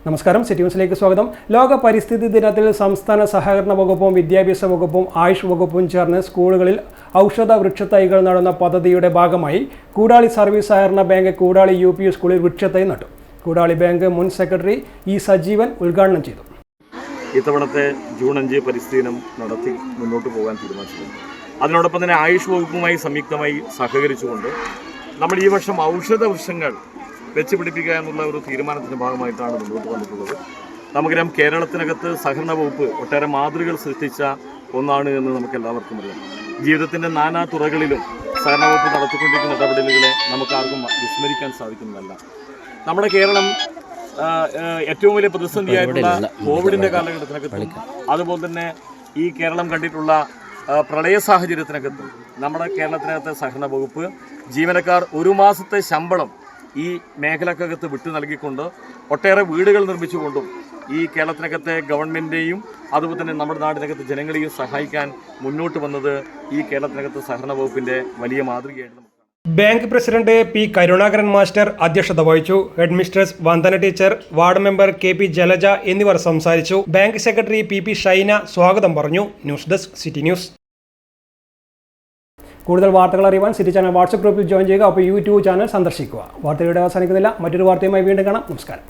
നമസ്കാരം, സിറ്റി ന്യൂസിലേക്ക് സ്വാഗതം. ലോക പരിസ്ഥിതി ദിനത്തിൽ സംസ്ഥാന സഹകരണ വകുപ്പും വിദ്യാഭ്യാസ വകുപ്പും ആയുഷ് വകുപ്പും ചേർന്ന് സ്കൂളുകളിൽ ഔഷധ വൃക്ഷത്തൈകൾ നടുന്ന പദ്ധതിയുടെ ഭാഗമായി കൂടാളി സർവീസ് സഹകരണ ബാങ്ക് കൂടാളി UP സ്കൂളിൽ വൃക്ഷത്തൈ നട്ടു. കൂടാളി ബാങ്ക് മുൻ സെക്രട്ടറി E. സജീവൻ ഉദ്ഘാടനം ചെയ്തു. ഇത്തവണത്തെ ജൂൺ 5 പരിസ്ഥിതി ദിനം നടത്തി മുന്നോട്ട് പോകാൻ തീരുമാനിച്ചിട്ടുണ്ട്. അതിനോടൊപ്പം തന്നെ ആയുഷ് വകുപ്പുമായി സംയുക്തമായി സഹകരിച്ചുകൊണ്ട് നമ്മൾ ഈ വർഷം ഔഷധ വൃക്ഷങ്ങൾ വെച്ച് പിടിപ്പിക്കുക എന്നുള്ള ഒരു തീരുമാനത്തിൻ്റെ ഭാഗമായിട്ടാണ് മുന്നോട്ട് വന്നിട്ടുള്ളത്. നമുക്കറിയാം, കേരളത്തിനകത്ത് സഹകരണ വകുപ്പ് ഒട്ടേറെ മാതൃകകൾ സൃഷ്ടിച്ച ഒന്നാണ് എന്ന് നമുക്ക് എല്ലാവർക്കും അറിയാം. ജീവിതത്തിൻ്റെ നാനാ തുറകളിലും സഹകരണ വകുപ്പ് നടത്തിക്കൊണ്ടിരിക്കുന്ന ഇടപെടലുകളെ നമുക്കാർക്കും വിസ്മരിക്കാൻ സാധിക്കുന്നതല്ല. നമ്മുടെ കേരളം ഏറ്റവും വലിയ പ്രതിസന്ധിയായിട്ടുള്ള കോവിഡിൻ്റെ കാലഘട്ടത്തിനകത്തും അതുപോലെ തന്നെ ഈ കേരളം കണ്ടിട്ടുള്ള പ്രളയ സാഹചര്യത്തിനകത്തും നമ്മുടെ കേരളത്തിനകത്തെ സഹകരണ വകുപ്പ് ജീവനക്കാർ ഒരു മാസത്തെ ശമ്പളം ഈ മേഖലക്കകത്ത് വിട്ടു നൽകിക്കൊണ്ട് ഒട്ടേറെ വീടുകൾ നിർമ്മിച്ചുകൊണ്ടും ഈ കേരളത്തിനകത്തെ ഗവൺമെൻറ്റിനെയും അതുപോലെ തന്നെ നമ്മുടെ നാടിനകത്ത് ജനങ്ങളെയും സഹായിക്കാൻ മുന്നോട്ട് വന്നത് ഈ കേരളത്തിനകത്ത് സഹകരണ വകുപ്പിൻ്റെ വലിയ മാതൃകയായിട്ട്. Bank president P. Karunakaran master അധ്യക്ഷത വഹിച്ചു. Head mistress Vandana teacher, ward member KP Jalaja എന്നിവർ സംസാരിച്ചു. ബാങ്ക് സെക്രട്ടറി PP ഷൈന സ്വാഗതം പറഞ്ഞു. News desk, city news. കൂടുതൽ വാർത്തകൾ അറിയുവാൻ സിറ്റി ചാനൽ വാട്സ്ആപ്പ് ഗ്രൂപ്പിൽ ജോയിൻ ചെയ്യുക. അപ്പോൾ YouTube ചാനൽ സന്ദർശിക്കുക. വാർത്തയുടെ അവസാനിക്കുന്നില്ല. മറ്റൊരു വാർത്തയുമായി വീണ്ടും കാണാം. നമസ്കാരം.